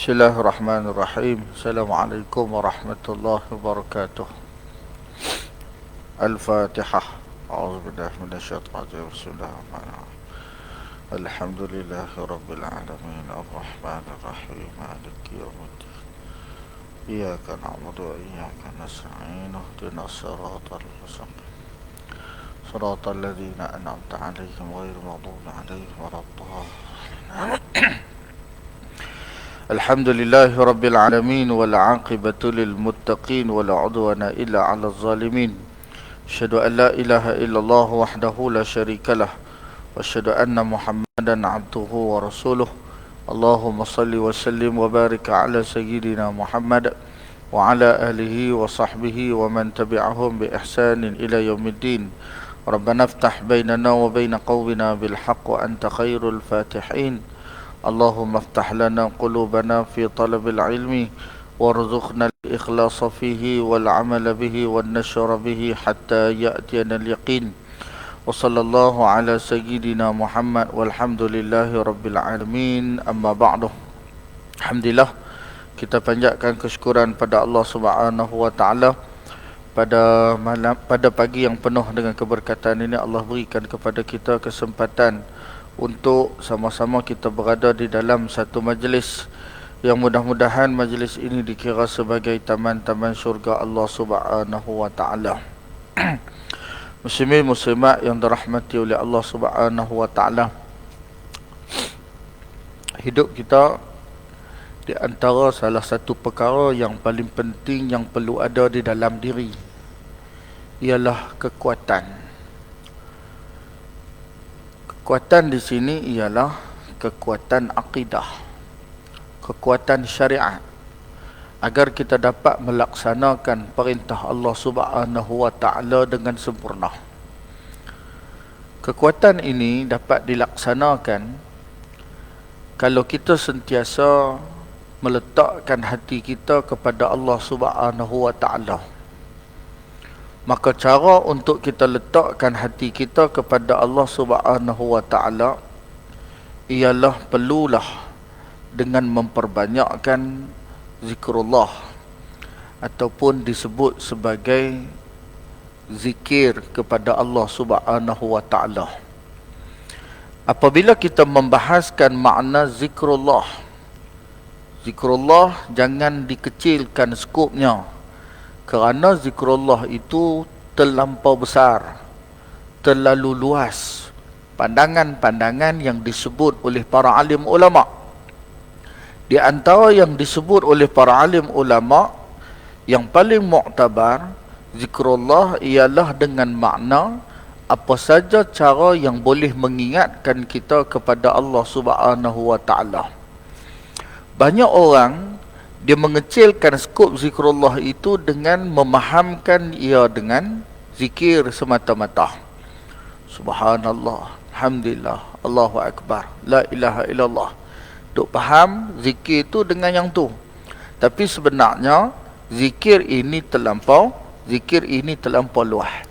Bismillahirrahmanirrahim. Assalamualaikum warahmatullahi wabarakatuh. Al-Fatihah. A'udzubillahi minasyaitonir rajim. Bismillahirrahmanirrahim. Alhamdulillahi rabbil alamin. Arrahmanir rahim. Maliki yaumiddin. Iyyaka na'budu wa iyyaka nasta'in. Ihdinas siratal mustaqim. Siratal ladzina an'amta 'alaihim ghairil maghdubi 'alaihim waladdallin. Alhamdulillahi rabbil alamin wal 'aqibatu lil muttaqin wala 'udwana illa 'alal zalimin. Asyhadu an la ilaha illallah wahdahu la syarikalah wa asyhadu anna Muhammadan 'abduhu wa rasuluh. Allahumma salli wa sallim wa barik ala sayyidina Muhammad wa ala alihi wa sahbihi wa man tabi'ahum bi ihsanin ila yaumiddin. Rabbana iftah bainana wa bain qaumina bil haqq wa anta khairul fatihin. اللهم افتح لنا قلوبنا في طلب العلم وارزقنا الإخلاص فيه والعمل به والنشر به حتى يأتينا اليقين وصلى الله على سيدنا محمد والحمد لله رب العالمين. أما بعد. Alhamdulillah, kita panjatkan kesyukuran pada Allah Subhanahu wa taala pada pagi yang penuh dengan keberkatan ini. Allah berikan kepada kita kesempatan untuk sama-sama kita berada di dalam satu majlis yang mudah-mudahan majlis ini dikira sebagai taman-taman syurga Allah Subhanahu wa taala. Muslimin muslimat yang dirahmati oleh Allah Subhanahu wa taala, hidup kita di antara salah satu perkara yang paling penting yang perlu ada di dalam diri ialah kekuatan. Kekuatan di sini ialah kekuatan akidah, kekuatan syariat, agar kita dapat melaksanakan perintah Allah Subhanahu wa taala dengan sempurna. Kekuatan ini dapat dilaksanakan kalau kita sentiasa meletakkan hati kita kepada Allah Subhanahu wa taala. Maka cara untuk kita letakkan hati kita kepada Allah Subhanahu wa taala ialah perlulah dengan memperbanyakkan zikrullah ataupun disebut sebagai zikir kepada Allah Subhanahu wa taala. Apabila kita membahaskan makna zikrullah, zikrullah jangan dikecilkan skopnya, kerana zikrullah itu terlampau besar, terlalu luas pandangan-pandangan yang disebut oleh para alim ulama. Di antara yang disebut oleh para alim ulama, yang paling muktabar zikrullah ialah dengan makna apa saja cara yang boleh mengingatkan kita kepada Allah Subhanahu wa taala. Banyak orang dia mengecilkan skop zikrullah itu dengan memahamkan ia dengan zikir semata-mata. Subhanallah, alhamdulillah, Allahu akbar, la ilaha illallah. Duk faham zikir itu dengan yang tu. Tapi sebenarnya zikir ini terlampau luas.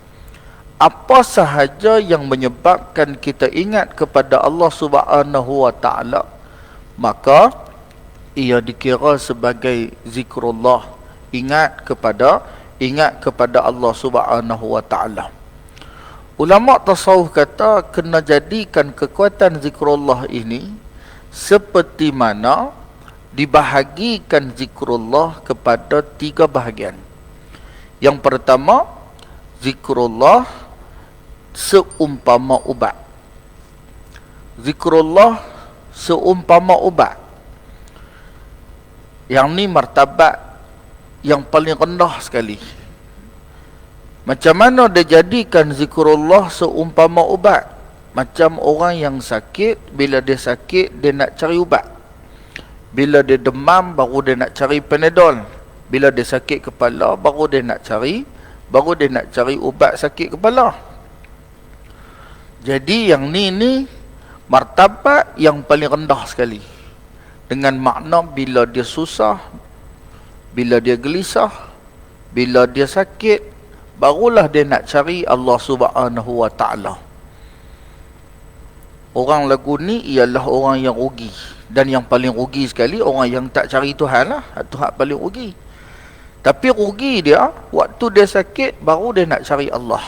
Apa sahaja yang menyebabkan kita ingat kepada Allah Subhanahu wa taala, maka ia dikira sebagai zikrullah, ingat kepada Allah Subhanahu wa taala. Ulama tasawuf kata kena jadikan kekuatan zikrullah ini seperti mana dibahagikan zikrullah kepada 3 bahagian. Yang pertama, zikrullah seumpama ubat. Zikrullah seumpama ubat. Yang ni martabat yang paling rendah sekali. Macam mana dia jadikan zikrullah seumpama ubat? Macam orang yang sakit, bila dia sakit dia nak cari ubat. Bila dia demam baru dia nak cari Panadol. Bila dia sakit kepala baru dia nak cari ubat sakit kepala. Jadi yang ni martabat yang paling rendah sekali. Dengan makna bila dia susah, bila dia gelisah, bila dia sakit, barulah dia nak cari Allah Subhanahu wa taala. Orang lagu ni ialah orang yang rugi. Dan yang paling rugi sekali orang yang tak cari Tuhan lah. Itu hak paling rugi. Tapi rugi dia, waktu dia sakit baru dia nak cari Allah.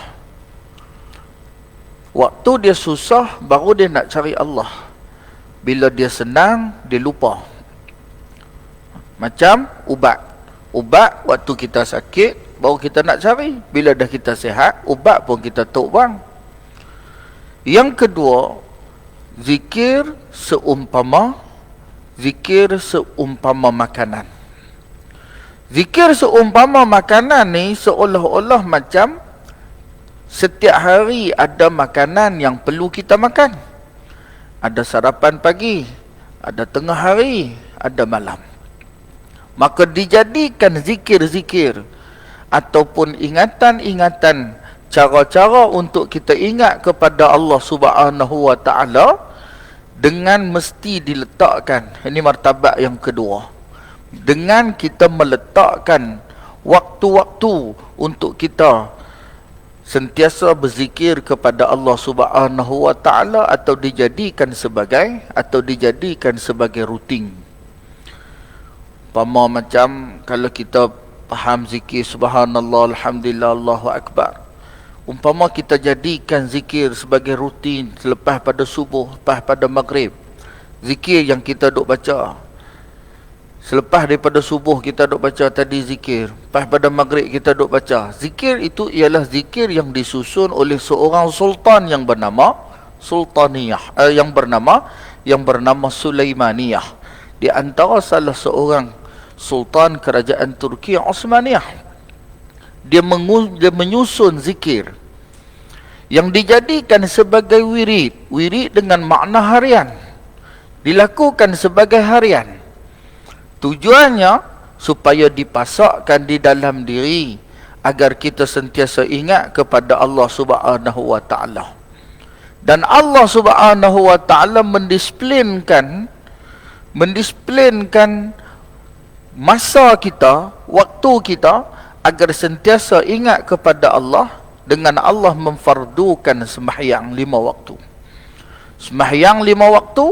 Waktu dia susah baru dia nak cari Allah. Bila dia senang, dia lupa. Macam ubat. Ubat waktu kita sakit baru kita nak cari. Bila dah kita sihat, ubat pun kita tok bang. Yang kedua, zikir seumpama makanan. Zikir seumpama makanan ni seolah-olah macam setiap hari ada makanan yang perlu kita makan. Ada sarapan pagi, ada tengah hari, ada malam. Maka dijadikan zikir-zikir ataupun ingatan-ingatan, cara-cara untuk kita ingat kepada Allah Subhanahu wa taala dengan mesti diletakkan. Ini martabat yang kedua. Dengan kita meletakkan waktu-waktu untuk kita sentiasa berzikir kepada Allah Subhanahu wa taala atau dijadikan sebagai rutin. Umpama macam kalau kita faham zikir subhanallah, alhamdulillah, Allahu akbar. Umpama kita jadikan zikir sebagai rutin selepas pada subuh, lepas pada maghrib. Zikir yang kita duk baca. Selepas daripada subuh kita duk baca tadi zikir, lepas pada maghrib kita duk baca. Zikir itu ialah zikir yang disusun oleh seorang sultan yang bernama yang bernama Sulaimaniyah. Di antara salah seorang sultan kerajaan Turki Osmaniyah. Dia menyusun zikir yang dijadikan sebagai wirid dengan makna harian, dilakukan sebagai harian. Tujuannya supaya dipasakkan di dalam diri agar kita sentiasa ingat kepada Allah Subhanahu wa taala. Dan Allah Subhanahu wa taala mendisiplinkan masa kita, waktu kita agar sentiasa ingat kepada Allah dengan Allah memfardukan sembahyang 5 waktu. Sembahyang 5 waktu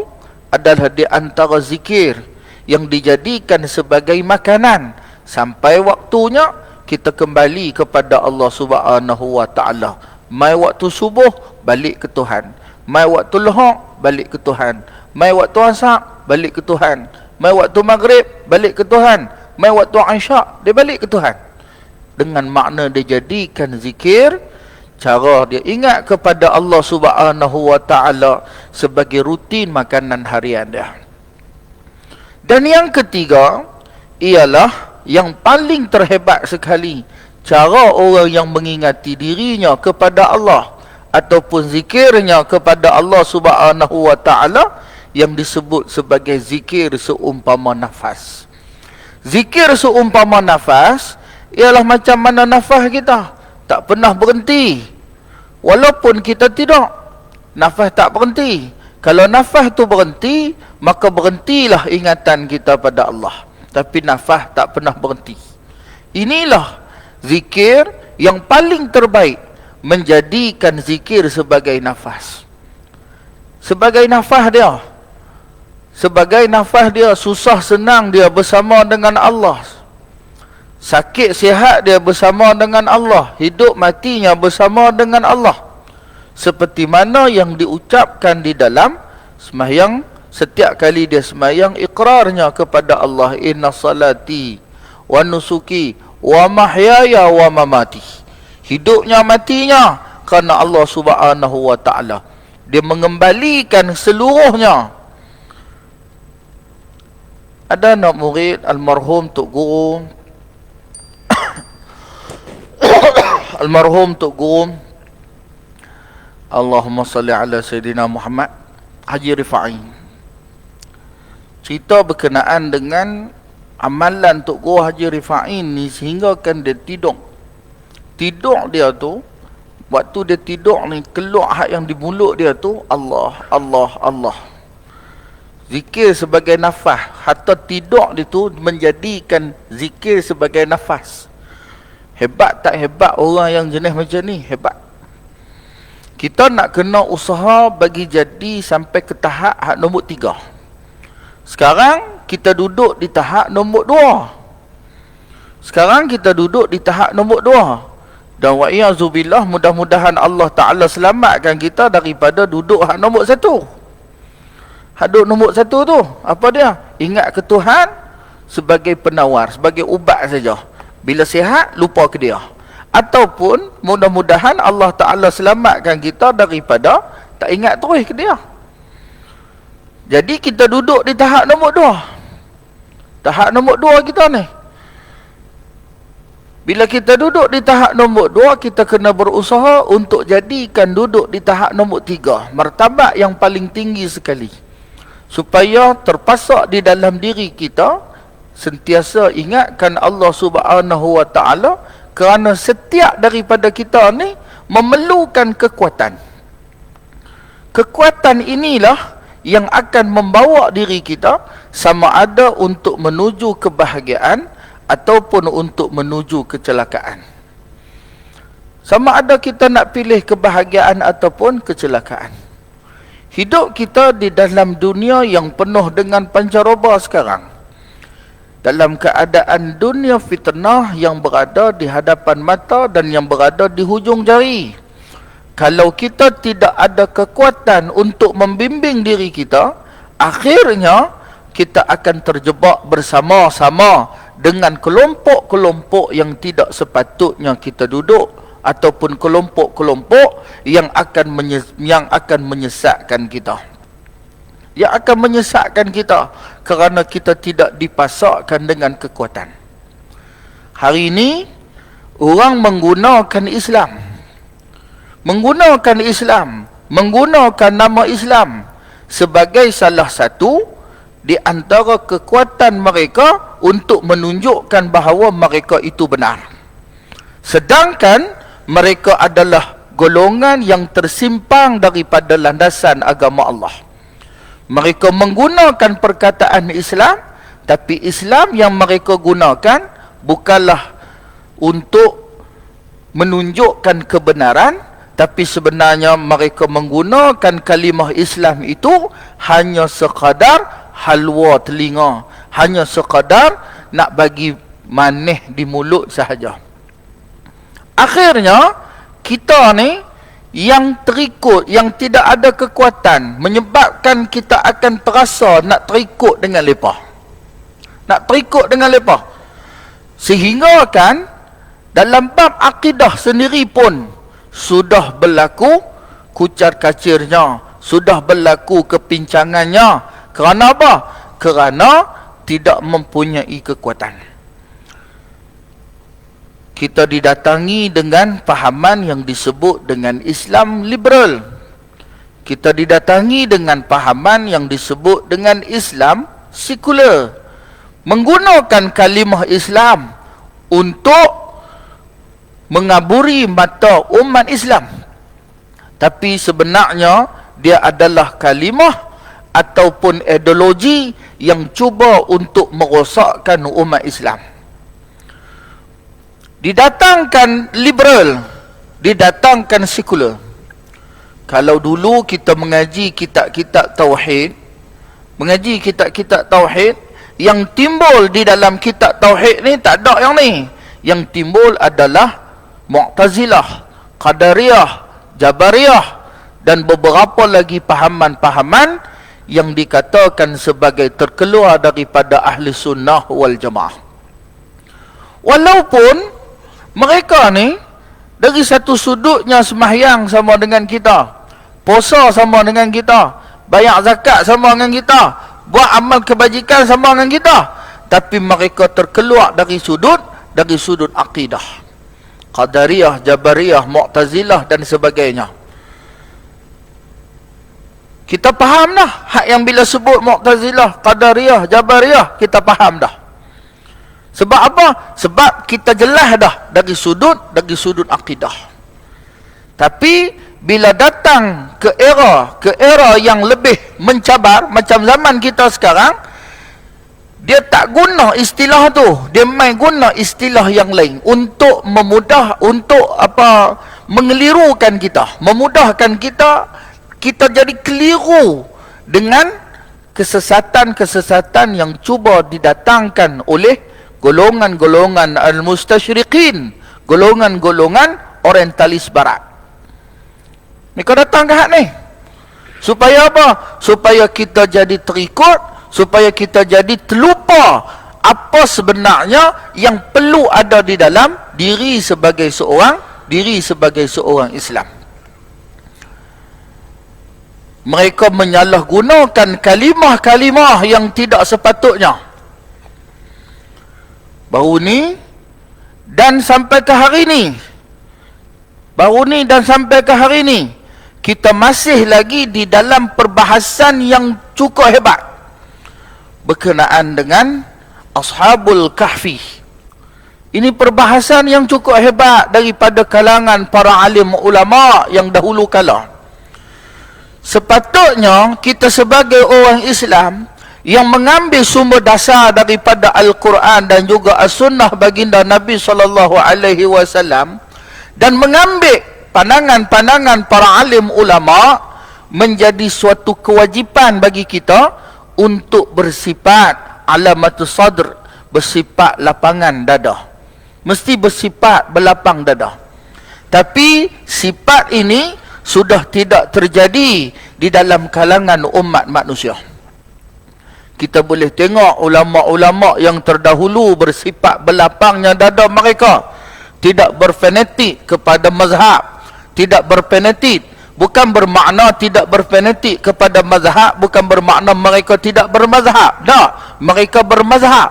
adalah di antara zikir yang dijadikan sebagai makanan sampai waktunya kita kembali kepada Allah Subhanahu wa taala. Mai waktu subuh balik ke Tuhan, mai waktu lohok balik ke Tuhan, mai waktu asar balik ke Tuhan, mai waktu maghrib balik ke Tuhan, mai waktu isyak dia balik ke Tuhan. Dengan makna dia jadikan zikir, cara dia ingat kepada Allah Subhanahu wa taala sebagai rutin makanan harian dia. Dan yang ketiga ialah yang paling terhebat sekali, cara orang yang mengingati dirinya kepada Allah ataupun zikirnya kepada Allah Subhanahu wa taala yang disebut sebagai zikir seumpama nafas. Zikir seumpama nafas ialah macam mana nafas kita tak pernah berhenti. Walaupun kita tidur, nafas tak berhenti. Kalau nafas tu berhenti, maka berhentilah ingatan kita pada Allah. Tapi nafas tak pernah berhenti. Inilah zikir yang paling terbaik, menjadikan zikir sebagai nafas. Sebagai nafas dia, susah senang dia bersama dengan Allah. Sakit sihat dia bersama dengan Allah. Hidup matinya bersama dengan Allah. Seperti mana yang diucapkan di dalam sembahyang, setiap kali dia sembahyang, iqrarnya kepada Allah, inna salati wa nusuki wa mahyaya wa mamati. Hidupnya matinya kerana Allah Subhanahu wa taala. Dia mengembalikan seluruhnya. Ada anak murid almarhum Tok Guru almarhum Tok Guru Allahumma salli ala Sayyidina Muhammad Haji Rifai, cerita berkenaan dengan amalan Tok Guru Haji Rifai ni, sehingga kan dia tidur dia tu, waktu dia tidur ni keluar hak yang di mulut dia tu Allah, Allah, Allah. Zikir sebagai nafas. Hatta tidur dia tu menjadikan zikir sebagai nafas. Hebat tak hebat orang yang jenis macam ni? Hebat. Kita nak kena usaha bagi jadi sampai ke tahap hak nombor 3. Sekarang kita duduk di tahap nombor 2. Sekarang kita duduk di tahap nombor 2. Dan wa'iyyazubillah, mudah-mudahan Allah Ta'ala selamatkan kita daripada duduk hak nombor 1. Hak duduk nombor 1 tu, apa dia? Ingat ke Tuhan sebagai penawar, sebagai ubat saja. Bila sihat, lupa ke dia. Ataupun mudah-mudahan Allah Ta'ala selamatkan kita daripada tak ingat terus ke dia. Jadi kita duduk di tahap nombor 2. Tahap nombor 2 kita ni. Bila kita duduk di tahap nombor 2, kita kena berusaha untuk jadikan duduk di tahap nombor 3, martabat yang paling tinggi sekali, supaya terpasak di dalam diri kita sentiasa ingatkan Allah Subhanahu wa Ta'ala, kerana setiap daripada kita ni memerlukan kekuatan. Kekuatan inilah yang akan membawa diri kita sama ada untuk menuju kebahagiaan ataupun untuk menuju kecelakaan. Sama ada kita nak pilih kebahagiaan ataupun kecelakaan. Hidup kita di dalam dunia yang penuh dengan pancaroba sekarang, dalam keadaan dunia fitnah yang berada di hadapan mata dan yang berada di hujung jari. Kalau kita tidak ada kekuatan untuk membimbing diri kita, akhirnya kita akan terjebak bersama-sama dengan kelompok-kelompok yang tidak sepatutnya kita duduk, ataupun kelompok-kelompok yang akan menyesatkan kita. Yang akan menyesatkan kita kerana kita tidak dipasakkan dengan kekuatan. Hari ini orang menggunakan Islam, menggunakan nama Islam sebagai salah satu di antara kekuatan mereka untuk menunjukkan bahawa mereka itu benar. Sedangkan mereka adalah golongan yang tersimpang daripada landasan agama Allah. Mereka menggunakan perkataan Islam, tapi Islam yang mereka gunakan bukanlah untuk menunjukkan kebenaran, tapi sebenarnya mereka menggunakan kalimah Islam itu hanya sekadar halwa telinga, hanya sekadar nak bagi manis di mulut sahaja. Akhirnya kita ni yang terikut, yang tidak ada kekuatan, menyebabkan kita akan terasa nak terikut dengan mereka. Nak terikut dengan mereka. Sehingga kan dalam bab akidah sendiri pun sudah berlaku kucar kacirnya, sudah berlaku kepincangannya. Kerana apa? Kerana tidak mempunyai kekuatan. Kita didatangi dengan fahaman yang disebut dengan Islam liberal. Kita didatangi dengan fahaman yang disebut dengan Islam sekular. Menggunakan kalimah Islam untuk mengaburi mata umat Islam. Tapi sebenarnya dia adalah kalimah ataupun ideologi yang cuba untuk merosakkan umat Islam. Didatangkan liberal, didatangkan sekular. Kalau dulu kita mengaji kitab-kitab tauhid, yang timbul di dalam kitab tauhid ni tak ada yang ni. Yang timbul adalah Mu'tazilah, Qadariyah, Jabariyah dan beberapa lagi pahaman-pahaman yang dikatakan sebagai terkeluar daripada ahli sunnah wal jamaah. Walaupun mereka ni dari satu sudutnya sembahyang sama dengan kita, puasa sama dengan kita, bayar zakat sama dengan kita, buat amal kebajikan sama dengan kita, tapi mereka terkeluar dari sudut akidah. Qadariyah, Jabariyah, Mu'tazilah dan sebagainya. Kita faham dah hak yang bila sebut Mu'tazilah, Qadariyah, Jabariyah, kita faham dah. Sebab apa? Sebab kita jelas dah dari sudut akidah. Tapi bila datang ke era yang lebih mencabar macam zaman kita sekarang, dia tak guna istilah tu, dia main guna istilah yang lain untuk untuk mengelirukan kita, memudahkan kita jadi keliru dengan kesesatan-kesesatan yang cuba didatangkan oleh golongan-golongan al-mustasyriqin, golongan-golongan orientalis barat. Mereka datang ke hak ni supaya apa? Supaya kita jadi terikut, supaya kita jadi terlupa apa sebenarnya yang perlu ada di dalam diri sebagai seorang Islam. Mereka menyalahgunakan kalimah-kalimah yang tidak sepatutnya. Baru ni dan sampai ke hari ni, kita masih lagi di dalam perbahasan yang cukup hebat berkenaan dengan Ashabul Kahfi. Ini perbahasan yang cukup hebat daripada kalangan para alim ulama yang dahulu kala. Sepatutnya kita sebagai orang Islam yang mengambil sumber dasar daripada Al-Quran dan juga As-Sunnah baginda Nabi SAW dan mengambil pandangan-pandangan para alim ulama, menjadi suatu kewajipan bagi kita untuk bersifat alamatus sadr, bersifat lapangan dada. Mesti bersifat berlapang dada. Tapi sifat ini sudah tidak terjadi di dalam kalangan umat manusia. Kita boleh tengok ulama-ulama yang terdahulu bersifat berlapangnya dada mereka, tidak berfanatik kepada mazhab, tidak berfanatik. Bukan bermakna tidak berfanatik kepada mazhab, bukan bermakna mereka tidak bermazhab. Tak, mereka bermazhab.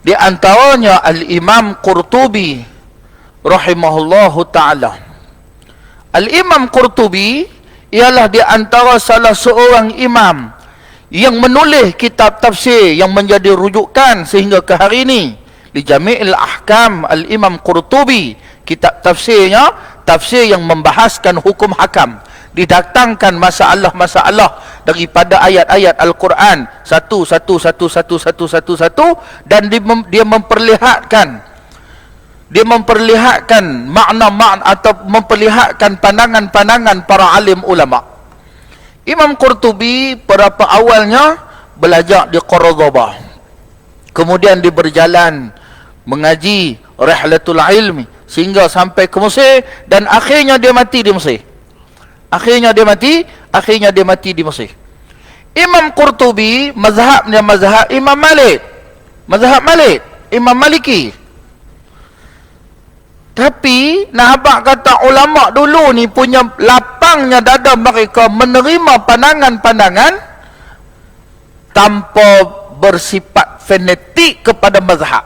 Di antaranya Al-Imam Qurtubi rahimahullahu ta'ala. Al-Imam Qurtubi ialah di antara salah seorang imam yang menulis kitab tafsir yang menjadi rujukan sehingga ke hari ini. Di Jami'il Ahkam Al-Imam Qurtubi, kitab tafsirnya, tafsir yang membahaskan hukum hakam, didatangkan masalah-masalah daripada ayat-ayat Al-Quran satu dan dia memperlihatkan makna-makna atau memperlihatkan pandangan-pandangan para alim ulama. Imam Qurtubi pada awalnya belajar di Qardhabah, kemudian dia berjalan mengaji rihlatul ilmi sehingga sampai ke Mesir, dan akhirnya dia mati di Mesir. Akhirnya dia mati di Mesir. Imam Qurtubi mazhabnya mazhab Imam Malik, Imam Maliki. Tapi nak kata ulama dulu ni punya lapangnya dada mereka menerima pandangan-pandangan tanpa bersifat fanatik kepada mazhab.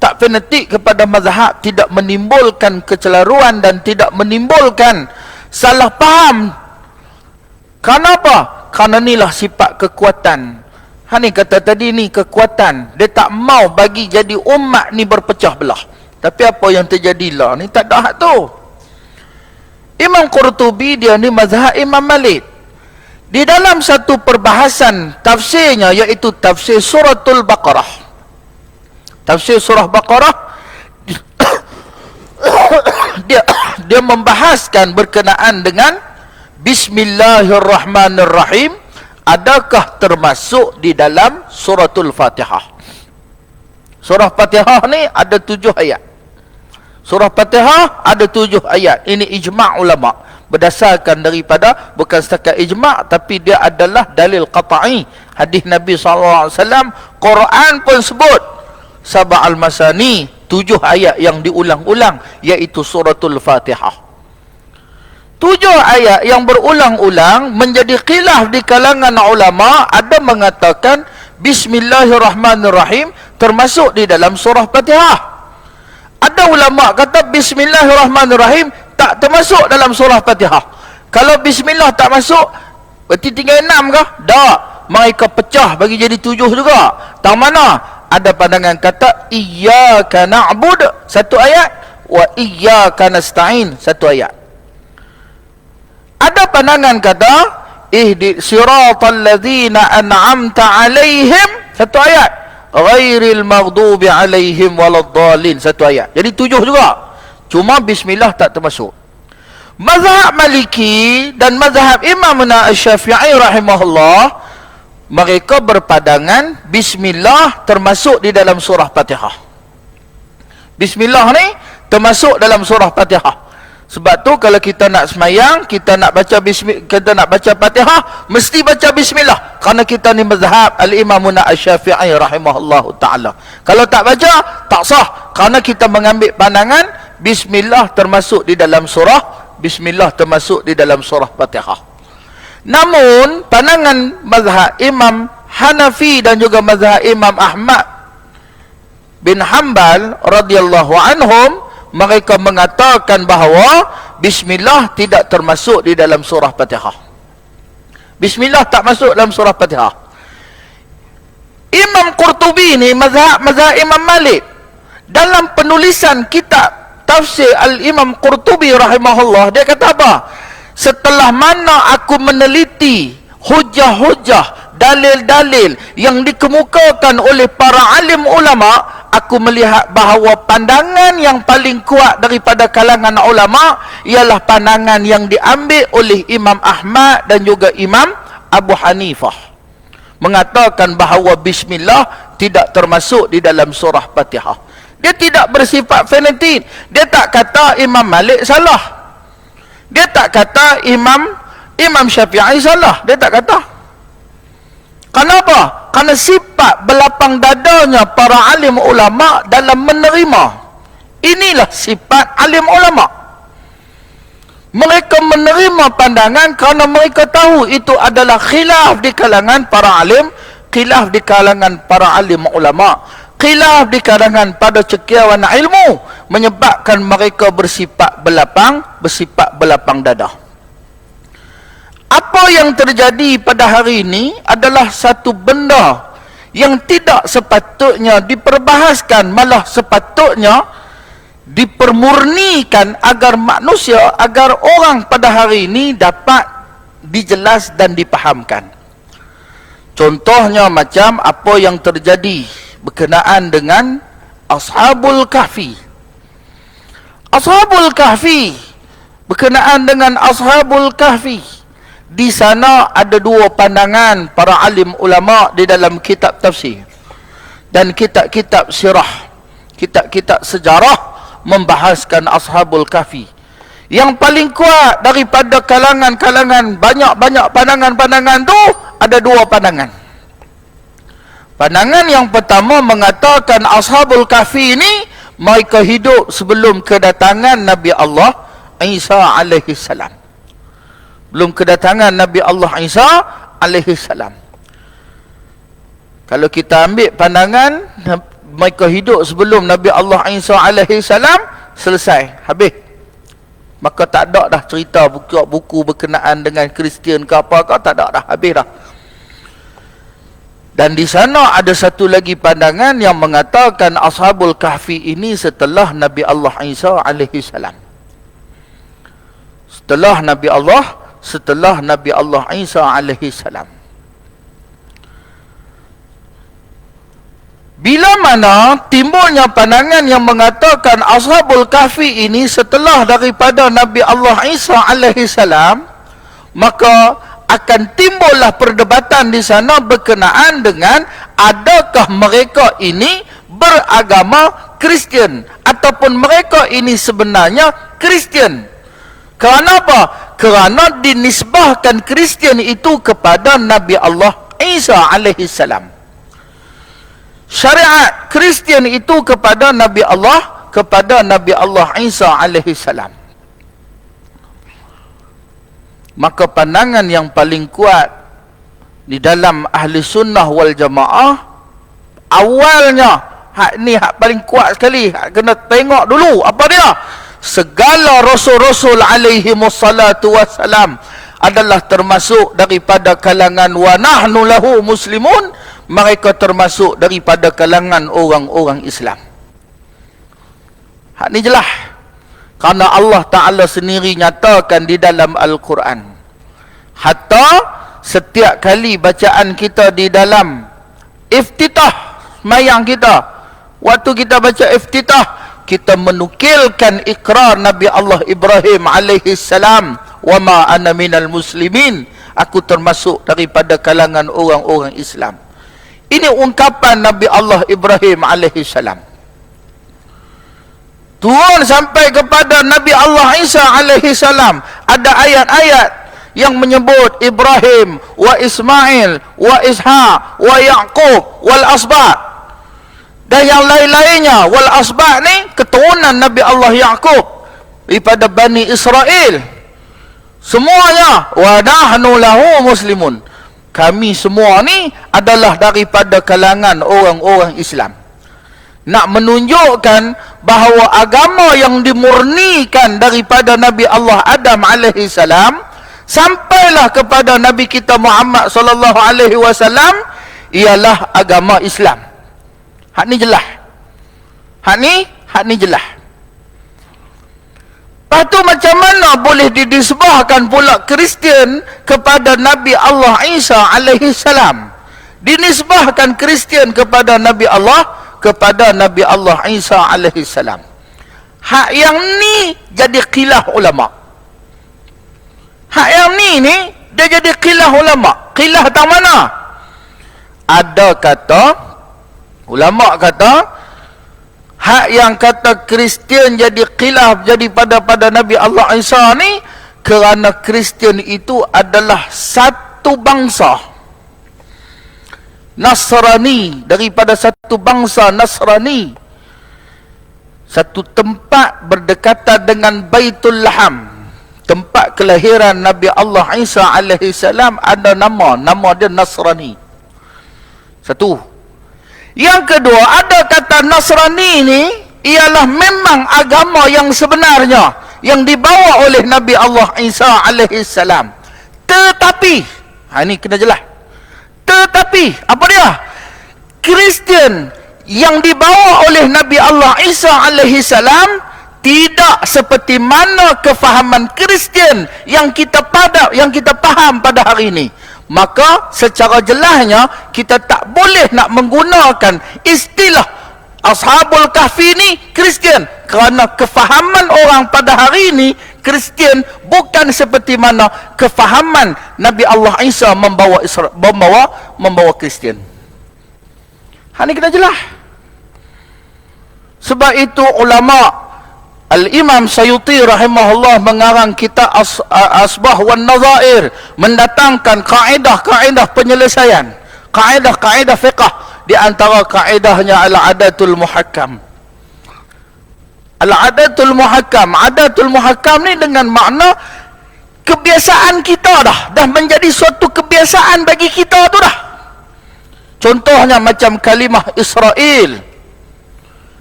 Tak fanatik kepada mazhab tidak menimbulkan kecelaruan dan tidak menimbulkan salah faham. Kenapa? Kerana inilah sifat kekuatan. Hani kata tadi ni kekuatan. Dia tak mau bagi jadi umat ni berpecah belah. Tapi apa yang terjadilah ni tak ada hak tu. Imam Qurtubi dia ni mazhab Imam Malik. Di dalam satu perbahasan tafsirnya, iaitu tafsir suratul Baqarah. Tafsir surah Baqarah dia membahaskan berkenaan dengan Bismillahirrahmanirrahim, adakah termasuk di dalam suratul Fatihah. Surah Fatihah ni ada 7 ayat. Surah Fatihah ada 7 ayat. Ini ijma' ulama. Berdasarkan daripada, bukan setakat ijma', tapi dia adalah dalil qata'i. Hadis Nabi SAW, Quran pun sebut Sab'al Masani, 7 ayat yang diulang-ulang, iaitu suratul Fatihah. 7 ayat yang berulang-ulang menjadi khilaf di kalangan ulama. Ada mengatakan Bismillahirrahmanirrahim termasuk di dalam surah Fatihah. Ada ulama kata Bismillahirrahmanirrahim tak termasuk dalam surah Fatihah. Kalau Bismillah tak masuk, berarti tinggal 6 kah? Tak. Mereka pecah bagi jadi 7 juga. Tahu mana? Ada pandangan kata Iyyaka na'bud, 1 ayat, wa Iyyaka nasta'in, 1 ayat. Ada pandangan kata siratal ladzina an'amta alaihim, satu ayat, ghairil maghdubi alaihim waladdallin, satu ayat. Jadi 7 juga. Cuma bismillah tak termasuk. Mazhab Maliki dan mazhab Imam Asy-Syafi'i rahimahullah, mereka berpadangan bismillah termasuk di dalam surah Fatihah. Bismillah ni termasuk dalam surah Fatihah. Sebab tu kalau kita nak semayang, kita nak baca Fatihah, mesti baca bismillah. Kerana kita ni mazhab al-Imam Asy-Syafi'i rahimahullah taala. Kalau tak baca, tak sah. Kerana kita mengambil pandangan bismillah termasuk di dalam surah, bismillah termasuk di dalam surah Fatihah. Namun pandangan mazhab Imam Hanafi dan juga mazhab Imam Ahmad bin Hanbal radhiyallahu anhum, mereka mengatakan bahawa bismillah tidak termasuk di dalam surah Fatihah. Bismillah tak masuk dalam surah Fatihah. Imam Qurtubi ni mazhab Imam Malik, dalam penulisan kitab tafsir al-Imam Qurtubi rahimahullah, dia kata apa? Setelah mana aku meneliti hujah-hujah, dalil-dalil yang dikemukakan oleh para alim ulama, aku melihat bahawa pandangan yang paling kuat daripada kalangan ulama ialah pandangan yang diambil oleh Imam Ahmad dan juga Imam Abu Hanifah, mengatakan bahawa bismillah tidak termasuk di dalam surah Fatihah. Dia tidak bersifat fanatik. Dia tak kata Imam Malik salah. Dia tak kata Imam Syafi'i salah. Dia tak kata. Kenapa? Kerana sifat belapang dadanya para alim ulama dalam menerima. Inilah sifat alim ulama. Mereka menerima pandangan kerana mereka tahu itu adalah khilaf di kalangan para alim, khilaf di kalangan para alim ulama, khilaf di kalangan pada cekiawan ilmu, menyebabkan mereka bersifat belapang dada. Apa yang terjadi pada hari ini adalah satu benda yang tidak sepatutnya diperbahaskan, malah sepatutnya dipermurnikan agar manusia, agar orang pada hari ini dapat dijelas dan dipahamkan. Contohnya macam apa yang terjadi berkenaan dengan Ashabul Kahfi. Ashabul Kahfi, berkenaan dengan Ashabul Kahfi, di sana ada dua pandangan para alim ulama di dalam kitab tafsir dan kitab-kitab sirah, kitab-kitab sejarah membahaskan Ashabul Kahfi. Yang paling kuat daripada kalangan-kalangan banyak-banyak pandangan-pandangan tu, ada dua pandangan. Pandangan yang pertama mengatakan Ashabul Kahfi ini mereka hidup sebelum kedatangan Nabi Allah Isa alaihi salam. Belum kedatangan Nabi Allah Isa alaihi salam. Kalau kita ambil pandangan mereka hidup sebelum Nabi Allah Isa alaihi salam, selesai, habis. Maka tak ada dah cerita buku berkenaan dengan Kristian ke apa ke, tak ada dah, habis dah. Dan di sana ada satu lagi pandangan yang mengatakan Ashabul Kahfi ini setelah Nabi Allah Isa alaihi salam. Setelah Nabi Allah Isa alaihi salam. Bila mana timbulnya pandangan yang mengatakan Ashabul Kahfi ini setelah daripada Nabi Allah Isa alaihi salam, maka akan timbullah perdebatan di sana berkenaan dengan adakah mereka ini beragama Kristian ataupun mereka ini sebenarnya Kristian. Kerana apa? Kerana dinisbahkan Kristian itu kepada Nabi Allah Isa alaihi salam. Syariat Kristian itu kepada Nabi Allah Isa alaihi salam. Maka pandangan yang paling kuat di dalam ahli sunnah wal jamaah, awalnya hak paling kuat sekali, kena tengok dulu apa dia. Segala rasul-rasul alaihi wassalatu wassalam adalah termasuk daripada kalangan wa nahnu lahu muslimun, mereka termasuk daripada kalangan orang-orang Islam. Hak ni jelas. Karena Allah Ta'ala sendiri nyatakan di dalam Al-Quran, hatta setiap kali bacaan kita di dalam iftitah sembahyang kita, waktu kita baca iftitah, kita menukilkan ikrar Nabi Allah Ibrahim alaihi salam, wa ma ana minal muslimin, aku termasuk daripada kalangan orang-orang Islam. Ini ungkapan Nabi Allah Ibrahim alaihi salam. Turun sampai kepada Nabi Allah Isa alaihi salam, ada ayat-ayat yang menyebut Ibrahim wa Ismail wa Ishaq wa Yaqub wal asbat, dan yang lain-lainnya. Wal asbat ni keturunan Nabi Allah Yaqub daripada Bani Israel. Semuanya wa nahnu lahu muslimun, kami semua ni adalah daripada kalangan orang-orang Islam. Nak menunjukkan bahawa agama yang dimurnikan daripada Nabi Allah Adam alaihi salam sampailah kepada Nabi kita Muhammad sallallahu alaihi wasallam ialah agama Islam. Hak ni jelas. Hak ni jelas. Lepas tu macam mana boleh dinisbahkan pula Kristian kepada Nabi Allah Isa alaihi salam? Dinisbahkan Kristian kepada Nabi Allah Isa alaihi salam. Hak yang ni jadi khilaf ulama. Hak yang ni dia jadi khilaf ulama. Khilaf tang mana? Ada kata ulama kata hak yang kata Kristian jadi khilaf jadi pada Nabi Allah Isa ni kerana Kristian itu adalah satu bangsa Nasrani, daripada satu bangsa Nasrani, satu tempat berdekatan dengan Baitul Laham, tempat kelahiran Nabi Allah Isa alaihi salam, ada nama dia Nasrani. Satu. Yang kedua, ada kata Nasrani ni ialah memang agama yang sebenarnya yang dibawa oleh Nabi Allah Isa alaihi salam. Tetapi, ini kena jelas. Tetapi, apa dia? Kristian yang dibawa oleh Nabi Allah Isa alaihi salam tidak seperti mana kefahaman Kristian yang kita faham pada hari ini. Maka secara jelasnya kita tak boleh nak menggunakan istilah Ashabul Kahfi ni Kristian, kerana kefahaman orang pada hari ini Kristian bukan seperti mana kefahaman Nabi Allah Isa membawa Kristian. Hal ni kena jelas. Sebab itu ulama Al-Imam Sayuti rahimahullah mengarang kitab Asbah wan Nazair, mendatangkan kaedah-kaedah penyelesaian, kaedah-kaedah fiqh. Di antara kaedahnya Al-Adatul Muhakkam. Al-Adatul Muhakkam, Adatul Muhakkam ni dengan makna kebiasaan kita dah menjadi suatu kebiasaan bagi kita tu dah. Contohnya macam kalimah Israel.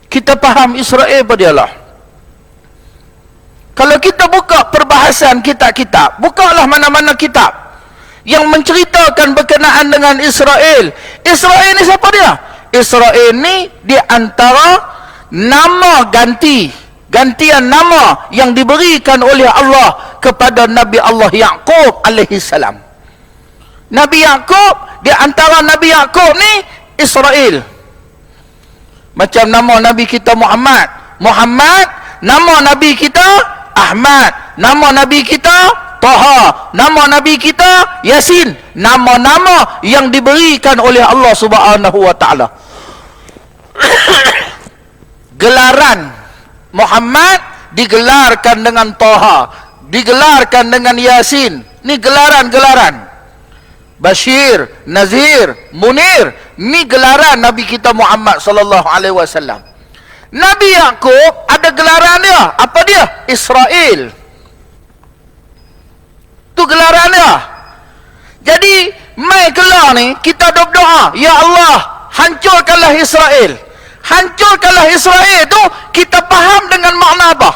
Kita faham Israel apa dialah. Kalau kita buka perbahasan kitab-kitab, bukalah mana-mana kitab yang menceritakan berkenaan dengan Israel. Israel ni siapa dia? Israel ni di antara nama gantian nama yang diberikan oleh Allah kepada Nabi Allah Yaqub alaihi salam. Nabi Yaqub, di antara Nabi Yaqub ni Israel. Macam nama Nabi kita Muhammad, nama Nabi kita Ahmad, nama Nabi kita Taha, nama Nabi kita Yasin, nama-nama yang diberikan oleh Allah Subhanahu wa taala. Gelaran Muhammad digelarkan dengan Taha, digelarkan dengan Yasin. Ni gelaran-gelaran. Bashir, Nazir, Munir, ni gelaran Nabi kita Muhammad sallallahu alaihi wasallam. Nabi Yaqub ada gelaran dia. Apa dia? Israel. Tu gelaran dia. Jadi, mai gelar ni, kita doa, ya Allah, hancurkanlah Israel. Hancurkanlah Israel tu, kita faham dengan makna apa?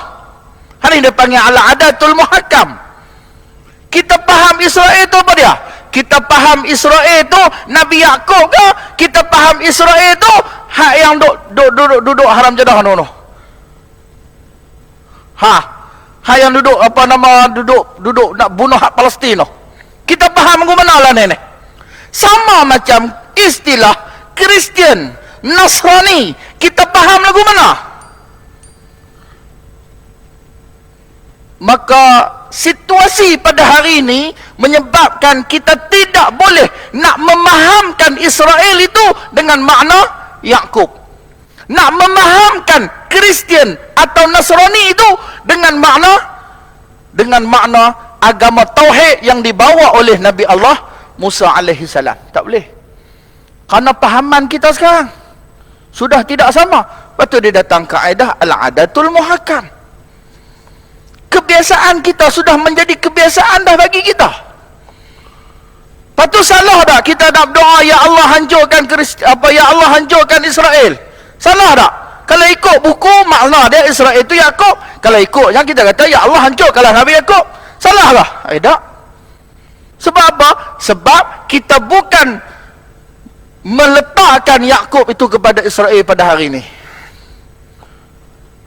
Hari ini dia panggil Al-Adatul Muhakkam. Kita faham Israel tu apa dia? Kita faham Israel tu Nabi Yaqub ke? Kita faham Israel tu hak yang duduk haram jadah no. Hak yang duduk duduk nak bunuh hak Palestin no. Kita faham faham ke mana lah nenek? Sama macam istilah Kristian, Nasrani, kita faham lagu mana? Maka situasi pada hari ini menyebabkan kita tidak boleh nak memahamkan Israel itu dengan makna Yakub. Nak memahamkan Kristian atau Nasrani itu dengan makna agama tauhid yang dibawa oleh Nabi Allah Musa alaihi salam. Tak boleh. Karena pahaman kita sekarang sudah tidak sama. Lepas tu dia datang kaedah al-adatul muhakkam. Kebiasaan kita sudah menjadi kebiasaan dah bagi kita. Lepas tu salah tak kita nak doa ya Allah hancurkan ya Allah hancurkan Israel? Salah tak? Kalau ikut buku makna dia Israel itu Yakub. Kalau ikut yang kita kata ya Allah hancurkanlah Nabi Yakub. Salah tak? Tak. Sebab apa? Sebab kita bukan meletakkan Yakub itu kepada Israel pada hari ini.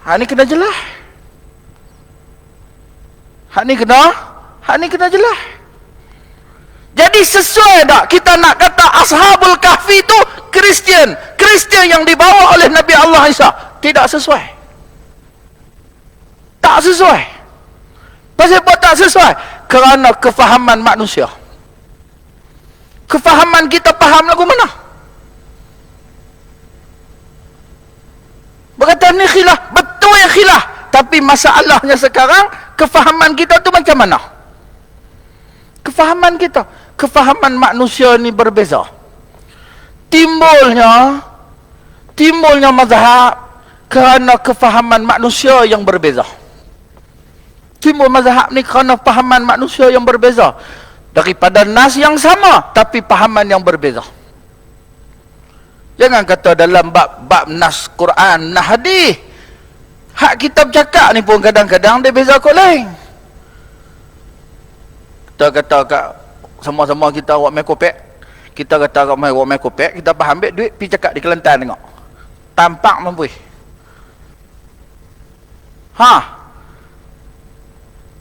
Ini kena jelas. Ini kena jelas. Jadi sesuai tak kita nak kata Ashabul Kahfi itu Kristian yang dibawa oleh Nabi Allah Isa? Tidak sesuai. Tak sesuai. Pasal apa tak sesuai? Kerana kefahaman manusia. Kefahaman kita faham lagu mana? Berkata ni khilaf, betul yang khilaf. Tapi masalahnya sekarang, kefahaman kita tu macam mana? Kefahaman kita, kefahaman manusia ni berbeza. Timbulnya mazhab kerana kefahaman manusia yang berbeza. Timbul mazhab ni kerana fahaman manusia yang berbeza. Daripada nas yang sama, tapi fahaman yang berbeza. Jangan kata dalam bab nas Quran, nas hadis. Hak kitab cakap ni pun kadang-kadang dia beza kot lain. Kita kata kat sama-sama kita awak main kopek. Kita kata kat awak main kopek, kita faham ambil duit, pergi cakap di Kelantan tengok. Tampak mampu.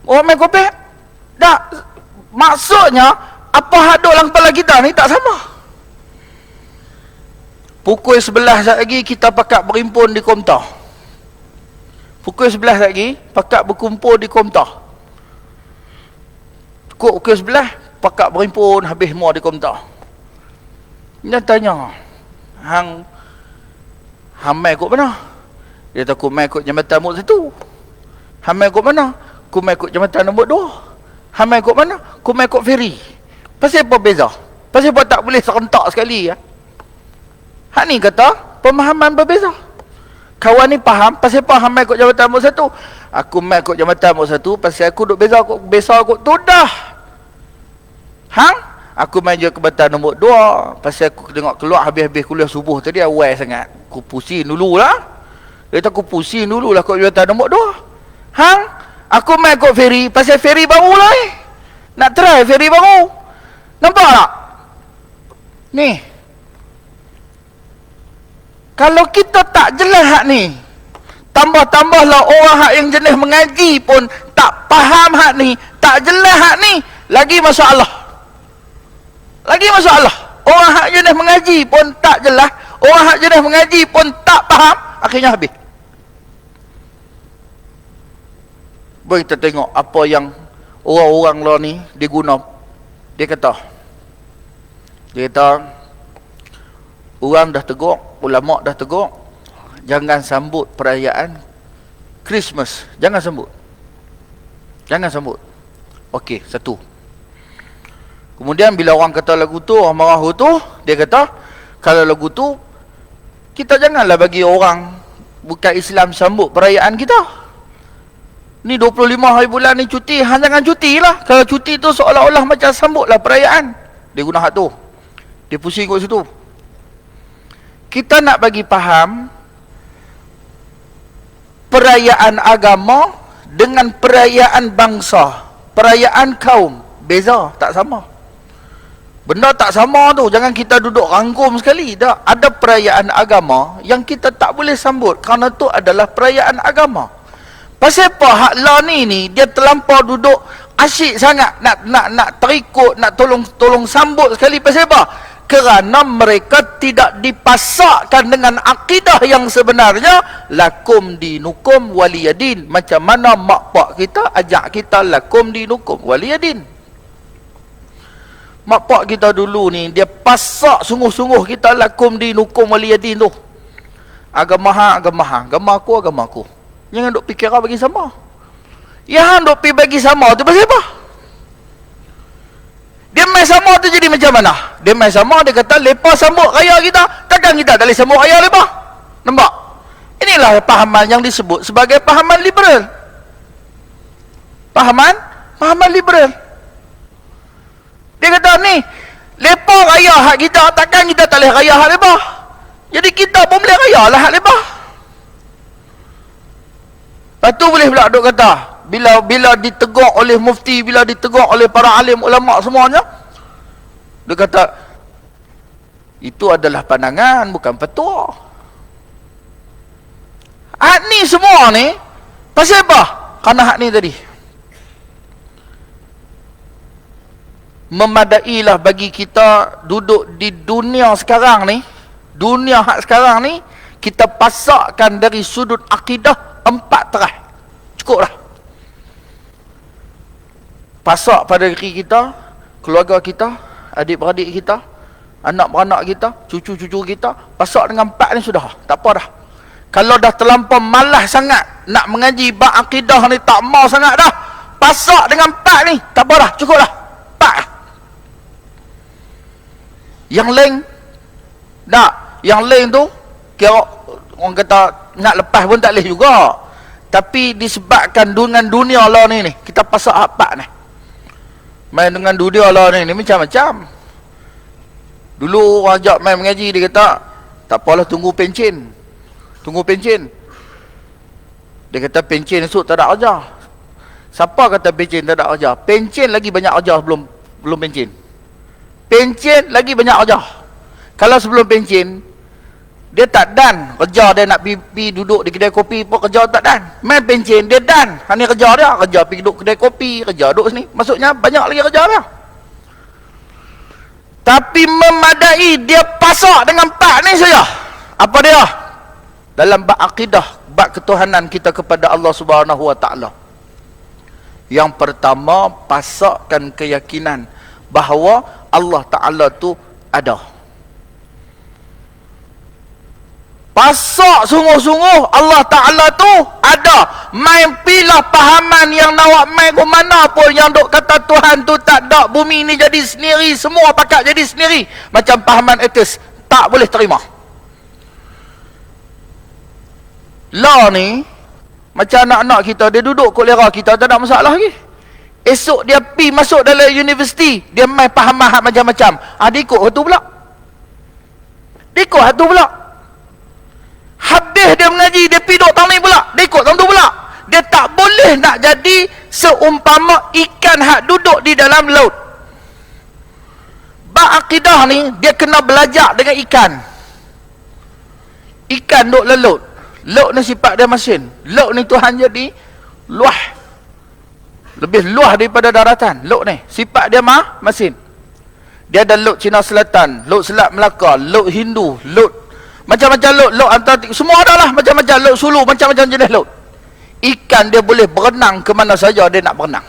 Awak main kopek? Tak. Maksudnya, apa hak duk dalam kepala kita ni tak sama. Pukul 11 lagi kita pakat berimpun di Komtah. Pukul 11 lagi pakat berkumpul di Komtah. Pukul 11 pakat berimpun habis semua di Komtah. Dia tanya, hang mai kok mana? Dia kata aku mai kok jambatan nombor 1. Hang mai kok mana? Aku mai kok jambatan nombor 2. Hang mai kok mana? Aku mai kok feri. Pasal apa beza? Pasal apa tak boleh serentak sekali ya? Hak ni kata pemahaman berbeza. Kawan ni faham pasal apa hang mai kok jabatan nombor 1. Aku mai kok jabatan nombor 1 pasal aku duk beza kok tu dah. Hang aku mai je jabatan nombor 2 pasal aku tengok keluar habis-habis kuliah subuh tadi awal sangat. Aku pusing dululah. Dia kata aku pusing dululah kok jabatan nombor 2. Hang aku mai kok feri pasal feri baru lah Nak try feri baru. Nampak tak? Ni. Kalau kita tak jelas hak ni, tambah-tambahlah orang hak yang jenis mengaji pun tak faham hak ni, tak jelas hak ni, lagi masalah. Lagi masalah. Orang hak jenis mengaji pun tak jelas, orang hak jenis mengaji pun tak faham, akhirnya habis. Boleh kita tengok apa yang orang-orang lah ni dia guna. Dia kata orang dah tegur, ulama dah tegur, jangan sambut perayaan Christmas. Jangan sambut. Okey, satu. Kemudian bila orang kata lagu tu, orang marah tu, dia kata kalau lagu tu kita janganlah bagi orang bukan Islam sambut perayaan kita. Ni 25 hari bulan ni cuti, hang jangan cuti lah. Kalau cuti tu seolah-olah macam sambutlah perayaan. Dia guna hak tu. Dia pusing kat situ. Kita nak bagi faham perayaan agama dengan perayaan bangsa, perayaan kaum, beza, tak sama. Benda tak sama tu, jangan kita duduk rangkum sekali. Tak, ada perayaan agama yang kita tak boleh sambut kerana tu adalah perayaan agama. Pasal apa hak la ni dia terlampau duduk asyik sangat nak terikut, nak tolong sambut sekali. Pasal apa? Kerana mereka tidak dipasakkan dengan akidah yang sebenarnya, lakum dinukum waliyadin. Macam mana mak pak kita ajak kita lakum dinukum waliyadin. Mak pak kita dulu ni dia pasak sungguh-sungguh kita lakum dinukum waliyadin tu. Agama hang, agama aku. Jangan duk fikir bagi sama. Yang duk pi bagi sama tu pasal apa? Dia main sama tu jadi macam mana? Dia main sama, dia kata lepas sambut raya kita, takkan kita tak boleh sambut raya lepas. Nampak? Inilah pahaman yang disebut sebagai pahaman liberal. Pahaman liberal. Dia kata ni, lepas raya hak kita, takkan kita tak boleh raya hak lepas. Jadi kita pun boleh raya lah hak lepas. Lepas tu boleh pula duk kata, bila ditegur oleh mufti, bila ditegur oleh para alim ulama semuanya, dia kata itu adalah pandangan, bukan petua. Hak ni semua ni pasal apa? Kerana hak ni tadi memadailah bagi kita duduk di dunia sekarang ni. Dunia hak sekarang ni kita pasakkan dari sudut akidah 4 teras. Cukup dah. Pasak pada diri kita, keluarga kita, adik-beradik kita, anak-beranak kita, cucu-cucu kita. Pasak dengan 4 ni sudah. Tak apa dah. Kalau dah terlampau malas sangat nak mengaji bab akidah ni, tak mau sangat dah, pasak dengan 4 ni. Tak apa dah. Cukup dah. 4 dah. Yang lain tak. Yang lain tu kira orang kata nak lepas pun tak boleh juga. Tapi disebabkan dengan dunia lah ni kita pasak hak ni. Main dengan dunia lah ni macam-macam. Dulu orang ajak main mengaji, dia kata tak apalah, tunggu pencen. Dia kata pencen esok tak ada ajar. Siapa kata pencen tak ada ajar? Pencen lagi banyak ajar belum pencen. Pencen lagi banyak ajar. Kalau sebelum pencen dia tak dan kerja, dia nak pergi duduk di kedai kopi pun kerja tak dan. Main pencen dia dan. Hanya kerja dia, kerja pergi duduk kedai kopi, kerja duduk sini. Maksudnya banyak lagi kerja dia. Tapi memadai dia pasak dengan 4 ni saja. Apa dia? Dalam bab akidah, bab ketuhanan kita kepada Allah Subhanahu Wa Taala. Yang pertama, pasakkan keyakinan bahawa Allah Taala tu ada. Pasak sungguh-sungguh Allah Ta'ala tu ada. Main pilah pahaman yang nak main ke mana pun, yang duk kata Tuhan tu tak ada, bumi ni jadi sendiri, semua pakat jadi sendiri, macam pahaman ateis, tak boleh terima. Lah ni macam anak-anak kita, dia duduk kat lera kita, tak ada masalah lagi. Esok dia pi masuk dalam universiti, dia main pahaman macam-macam. Dia ikut hatu pula. Habis dia mengaji, dia pergi duduk tang ni pula, dia ikut tang tu pula. Dia tak boleh nak jadi seumpama ikan hak duduk di dalam laut. Bab akidah ni dia kena belajar dengan ikan. Ikan duduk dalam laut. Laut ni sifat dia masin. Laut ni Tuhan jadi luah, lebih luah daripada daratan. Laut ni sifat dia masin. Dia ada laut Cina Selatan, laut Selat Melaka, laut Hindu, laut macam-macam laut Antartik, semua ada lah, macam-macam laut Sulu, macam-macam jenis laut. Ikan dia boleh berenang ke mana saja dia nak berenang.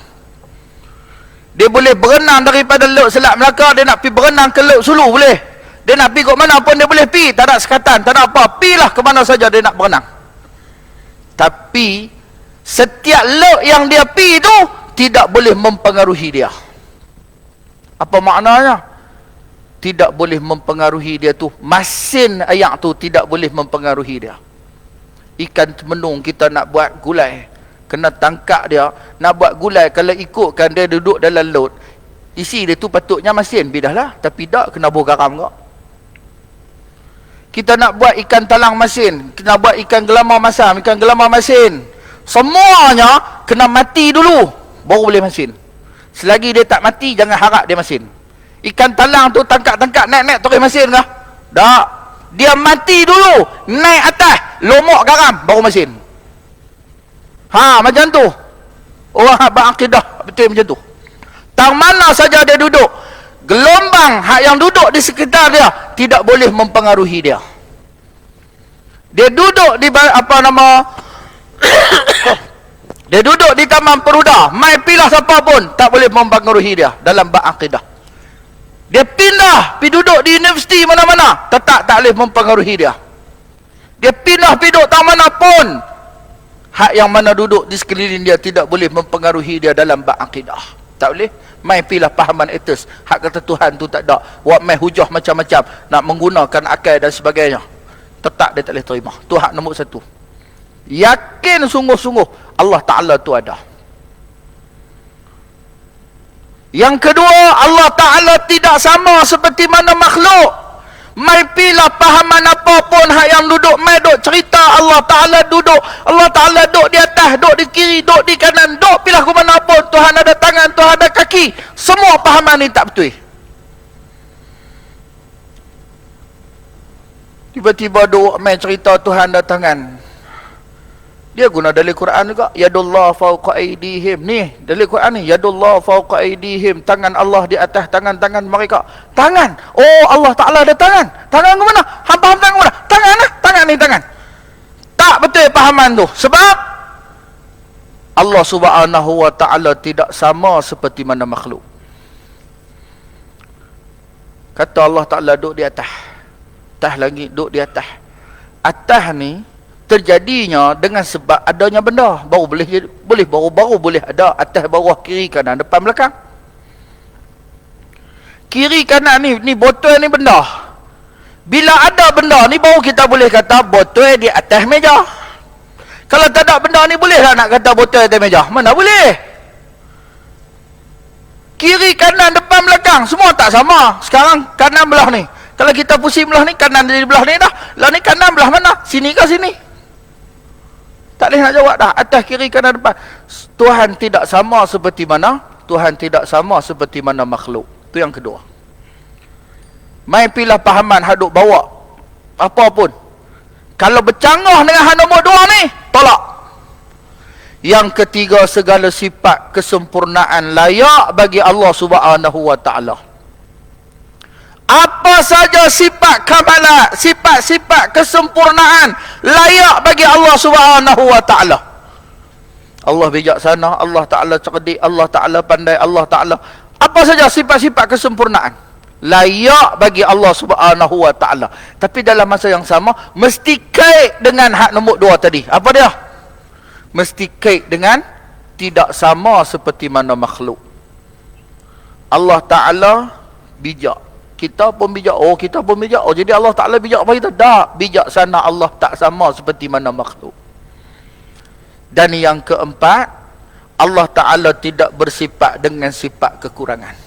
Dia boleh berenang daripada laut Selat Melaka, dia nak pergi berenang ke laut Sulu boleh. Dia nak pergi ke mana pun dia boleh pergi, tak ada sekatan, tak ada apa, pergilah ke mana saja dia nak berenang. Tapi setiap laut yang dia pergi tu tidak boleh mempengaruhi dia. Apa maknanya? Tidak boleh mempengaruhi dia tu. Masin ayak tu tidak boleh mempengaruhi dia. Ikan temenung kita nak buat gulai, kena tangkap dia, nak buat gulai, kalau ikutkan dia duduk dalam laut, isi dia tu patutnya masin, bidah lah. Tapi tak, kena buah garam kok. Kita nak buat ikan talang masin, kena buat ikan gelamar masam, ikan gelamar masin, semuanya kena mati dulu baru boleh masin. Selagi dia tak mati, jangan harap dia masin. Ikan talang tu tangkap-tangkap, naik-naik terus masin kah? Tak. Dia mati dulu, naik atas, lomok garam, baru masin. Macam tu. Orang hak berakidah betul macam tu. Tang mana saja dia duduk, gelombang hak yang duduk di sekitar dia tidak boleh mempengaruhi dia. Dia duduk di dia duduk di Taman Peruda, mai pilah siapa pun tak boleh mempengaruhi dia dalam bab akidah. Dia pindah pergi duduk di universiti mana-mana, tetap tak boleh mempengaruhi dia. Dia pindah pergi duduk tak mana pun, hak yang mana duduk di sekeliling dia tidak boleh mempengaruhi dia dalam bab akidah. Tak boleh. Mai pilah pahaman etis, hak kata Tuhan tu tak ada, buat mai hujah macam-macam, nak menggunakan akal dan sebagainya, tetap dia tak boleh terima. Tu hak nombor satu. Yakin sungguh-sungguh Allah Ta'ala tu ada. Yang kedua, Allah Ta'ala tidak sama seperti mana makhluk. Mai pilah pahaman apapun hak yang duduk, mai duk cerita Allah Ta'ala duduk, Allah Ta'ala duduk di atas, duduk di kiri, duduk di kanan, duduk pilah ke mana pun, Tuhan ada tangan, Tuhan ada kaki. Semua pahaman ni tak betul. Tiba-tiba duk mai cerita Tuhan ada tangan. Dia guna dalil Quran juga, yadullah fawqa aydihim. Ni dalil Quran ni, yadullah fawqa aydihim, tangan Allah di atas tangan-tangan mereka. Tangan, oh Allah Ta'ala ada tangan. Tangan ke mana? Hang faham tangan ke mana? Tangan lah, tangan ni tangan. Tak betul pahaman tu. Sebab Allah Subhanahu wa Ta'ala tidak sama seperti mana makhluk. Kata Allah Ta'ala duduk di atas, atas lagi duduk di atas. Atas ni terjadinya dengan sebab adanya benda, baru boleh ada atas, bawah, kiri, kanan, depan, belakang. Kiri kanan ni botol ni benda. Bila ada benda ni baru kita boleh kata botol di atas meja. Kalau tak ada benda ni boleh tak nak kata botol di atas meja? Mana boleh. Kiri kanan depan belakang semua tak sama. Sekarang kanan belah ni, kalau kita pusing belah ni, kanan jadi belah ni dah. Lah ni kanan belah mana? Sini ke sini? Tak boleh nak jawab dah. Atas, kiri, kanan, depan. Tuhan tidak sama seperti mana? Tuhan tidak sama seperti mana makhluk. Itu yang kedua. Mai pilah pahaman haduk bawa apa pun. Kalau bercanggah dengan hal nombor dua ni, tolak. Yang ketiga, segala sifat kesempurnaan layak bagi Allah Subhanahu wa Ta'ala. Apa saja sifat kamalat, sifat-sifat kesempurnaan layak bagi Allah Subhanahu wa Ta'ala. Allah bijaksana, Allah Ta'ala cerdik, Allah Ta'ala pandai, Allah Ta'ala, apa saja sifat-sifat kesempurnaan layak bagi Allah Subhanahu wa Ta'ala. Tapi dalam masa yang sama mesti kait dengan hak nombor dua tadi. Apa dia? Mesti kait dengan tidak sama seperti mana makhluk. Allah Ta'ala bijak, kita pun bijak. Oh, kita pun bijak. Oh, jadi Allah Ta'ala bijak apa kita? Tak. Bijaksana Allah tak sama seperti mana makhluk. Dan yang keempat, Allah Ta'ala tidak bersifat dengan sifat kekurangan.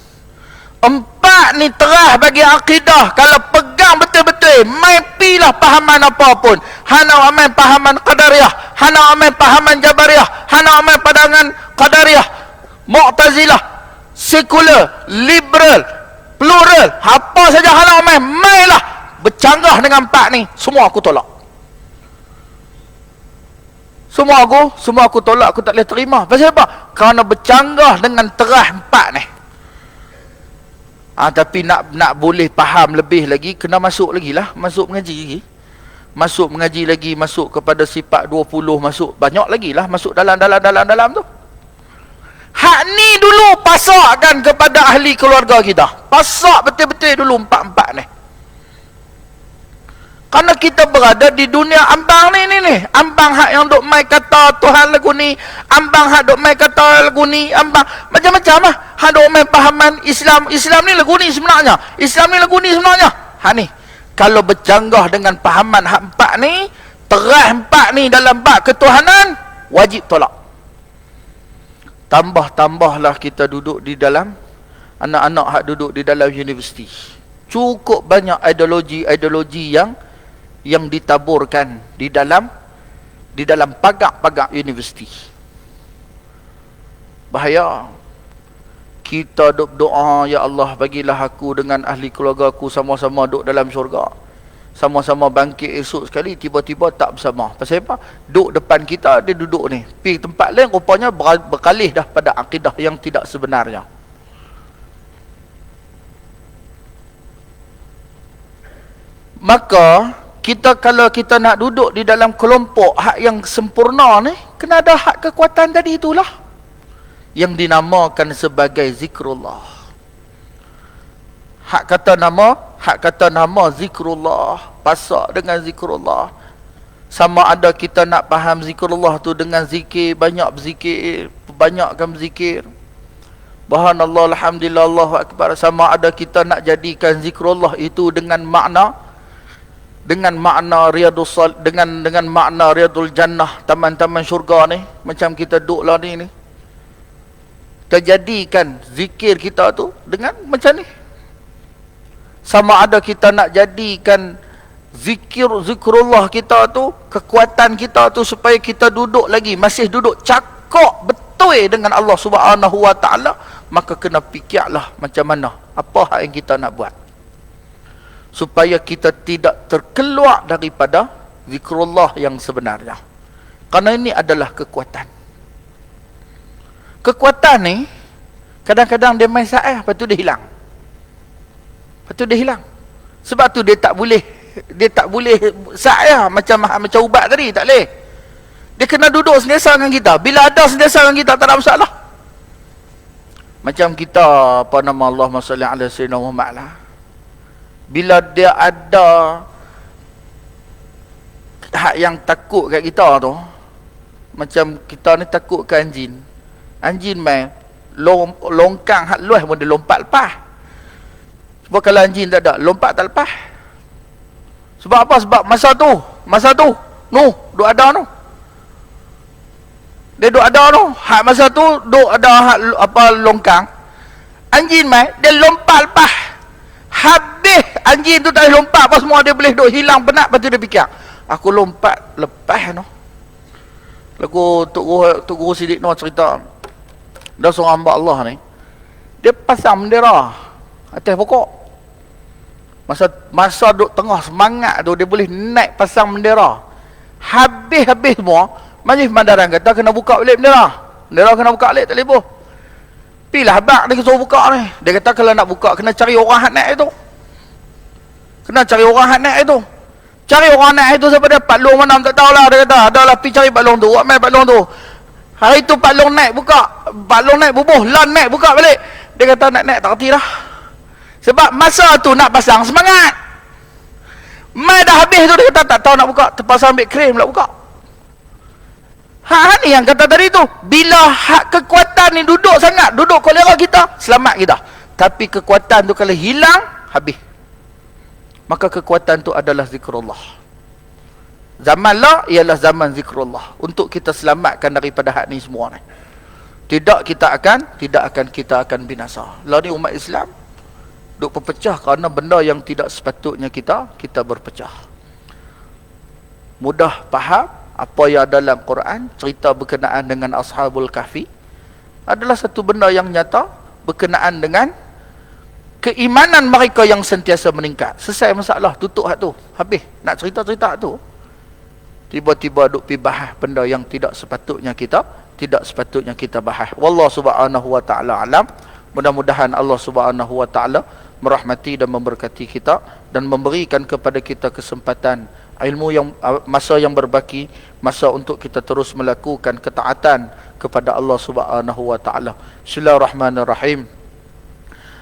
Empat ni terah bagi akidah. Kalau pegang betul-betul, mai pilah pahaman apa pun. Hana aman pahaman Qadariyah, hana aman pahaman Jabariyah, hana aman padangan Qadariyah, Mu'tazilah, sekular, liberal, plural, apa saja halang mailah bercanggah dengan empat ni, semua aku tolak. Semua aku tolak, aku tak boleh terima. Pasal apa? Kerana bercanggah dengan terah empat ni. Tapi nak boleh faham lebih lagi, kena masuk lagi lah, masuk mengaji lagi, masuk kepada sifat 20, masuk banyak lagi lah, masuk dalam tu. Hak ni dulu pasakkan kepada ahli keluarga kita. Pasak betul-betul dulu empat-empat ni. Kerana kita berada di dunia ambang ni. Ambang hak yang duk mai kata Tuhan lagu ni, ambang hak duk mai kata lagu ni, ambang macam-macam lah. Hak duk mai pahaman Islam ni lagu ni sebenarnya. Islam ni lagu ni sebenarnya. Hak ni. Kalau bercanggah dengan pahaman hak empat ni, terah empat ni dalam bab ketuhanan, wajib tolak. Tambah-tambahlah kita duduk di dalam, anak-anak hak duduk di dalam universiti. Cukup banyak ideologi yang ditaburkan di dalam pagak-pagak universiti. Bahaya. Kita doa, ya Allah bagilah aku dengan ahli keluarga aku sama-sama duduk dalam syurga. Sama-sama bangkit esok sekali, tiba-tiba tak bersama. Pasal apa? Duduk depan kita, dia duduk ni. Pergi tempat lain, rupanya berkalih dah pada akidah yang tidak sebenarnya. Maka, kalau kita nak duduk di dalam kelompok hak yang sempurna ni, kena ada hak kekuatan tadi itulah. Yang dinamakan sebagai zikrullah. Hak kata nama zikrullah, pasak dengan zikrullah. Sama ada kita nak faham zikrullah tu dengan zikir, banyak berzikir, banyakkan berzikir. Subhanallah, alhamdulillah, Allahu akbar. Sama ada kita nak jadikan zikrullah itu dengan makna dengan makna riyadul jannah, taman-taman syurga ni, macam kita duduk lah ni. Kita jadikan zikir kita tu dengan macam ni. Sama ada kita nak jadikan zikrullah kita tu, kekuatan kita tu supaya kita duduk lagi, masih duduk cakap betul dengan Allah Subhanahu wa taala, maka kena fikirlah macam mana, apa hak yang kita nak buat supaya kita tidak terkeluar daripada zikrullah yang sebenarnya. Kerana ini adalah kekuatan. Kekuatan ni kadang-kadang dia main saah, lepas tu dia hilang. Sebab tu dia tak boleh saah macam ubat tadi, tak boleh. Dia kena duduk sentiasa dengan kita. Bila ada sentiasa dengan kita, tak ada masalah. Macam kita, Allahumma salli ala sayyidina Muhammad lah. Bila dia ada hak yang takut kat kita tu, macam kita ni takut ke anjing. Anjing main longkang hak luas pun dia lompat lepas. Sebab kalau anjing tak ada, lompat tak lepas. Sebab apa? Sebab masa tu duk ada tu. Dia duk ada tu, hak masa tu duk ada hak longkang. Anjing main, dia lompat lepas. Habis anjing tu tak boleh lompat apa semua, dia boleh duk hilang penat. Lepas tu dia fikir, aku lompat lepas no. Lagu Tok Guru Sidik no cerita, ada seorang hamba Allah ni, dia pasang bendera atas pokok. Masa duk tengah semangat tu, dia boleh naik pasang bendera. Habis semua, majlis mandaran kata kena buka balik bendera. Bendera kena buka balik, tak boleh boh. Pilah abang dia suruh buka ni. Dia kata kalau nak buka kena cari orang hak naik itu. Cari orang naik itu siapa dia? Pak Long mana tak tahulah, dia kata. Adalah pergi cari Pak Long tu. Buat main Pak Long tu. Hari tu Pak Long naik buka. Pak Long naik bubuh, lan naik buka balik. Dia kata naik tak reti dah. Sebab masa tu nak pasang semangat. Mai dah habis tu dia kata tak tahu nak buka, terpaksa ambil krim nak buka. Hak ni yang kata tadi tu, bila hak kekuatan ni duduk sangat, duduk kolera kita, selamat kita. Tapi kekuatan tu kalau hilang, habis. Maka kekuatan tu adalah zikrullah. Zaman lah ialah zaman zikrullah, untuk kita selamatkan daripada hak ni semua ni. Tidak kita akan binasa. Lah ni umat Islam duk berpecah kerana benda yang tidak sepatutnya kita berpecah. Mudah faham apa yang dalam Quran, cerita berkenaan dengan Ashabul Kahfi adalah satu benda yang nyata berkenaan dengan keimanan mereka yang sentiasa meningkat. Selesai masalah, tutup hak tu, habis. Nak cerita-cerita hak tu, tiba-tiba duk pi bahas benda yang tidak sepatutnya kita bahas. Wallahu subhanahu wa ta'ala alam. Mudah-mudahan Allah Subhanahu wa taala merahmati dan memberkati kita dan memberikan kepada kita kesempatan ilmu yang masa yang berbaki, masa untuk kita terus melakukan ketaatan kepada Allah Subhanahu wa taala. Bismillahirrahmanirrahim.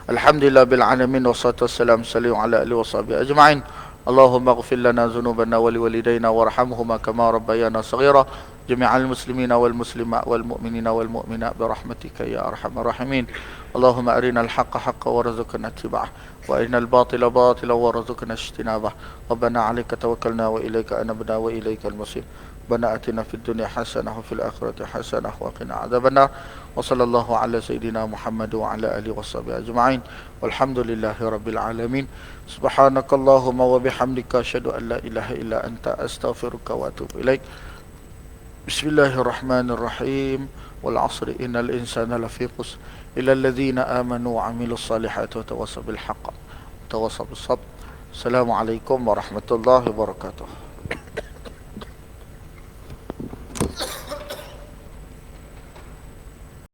Alhamdulillah bil alamin wassalatu wassalamu ala alihi washabihi ajma'in. Allahumma ighfir lana dhunubana wa liwalidayna warhamhuma kama rabbayana shaghira. Jami'al muslimina wal muslimat wal mu'minina wal mu'minat bi rahmatika ya arhamar rahimin. Allahumma arinal haqqa haqqan warzuqna ittiba'ah wa arinal batila batilan warzuqna ijtinabah. Rabbana 'alaika tawakkalna wa ilaika anabna wa ilaikal masir. Rabbana atina fid dunya hasanah wa fil akhirati hasanah wa qina adzabannar. Wa sallallahu ala sayidina Muhammad wa ala alihi washabihi ajma'in. Walhamdulillahi rabbil alamin. Subhanakallahumma wa bihamdika asyhadu an la ilaha illa anta astaghfiruka wa atubu ilaik. Bismillahirrahmanirrahim. Wal 'asri innal insana lafi khusr illa alladhina amanu wa 'amilus salihati wa tawassaw bil haqq wa tawassaw bis sabr. Assalamualaikum warahmatullahi wabarakatuh.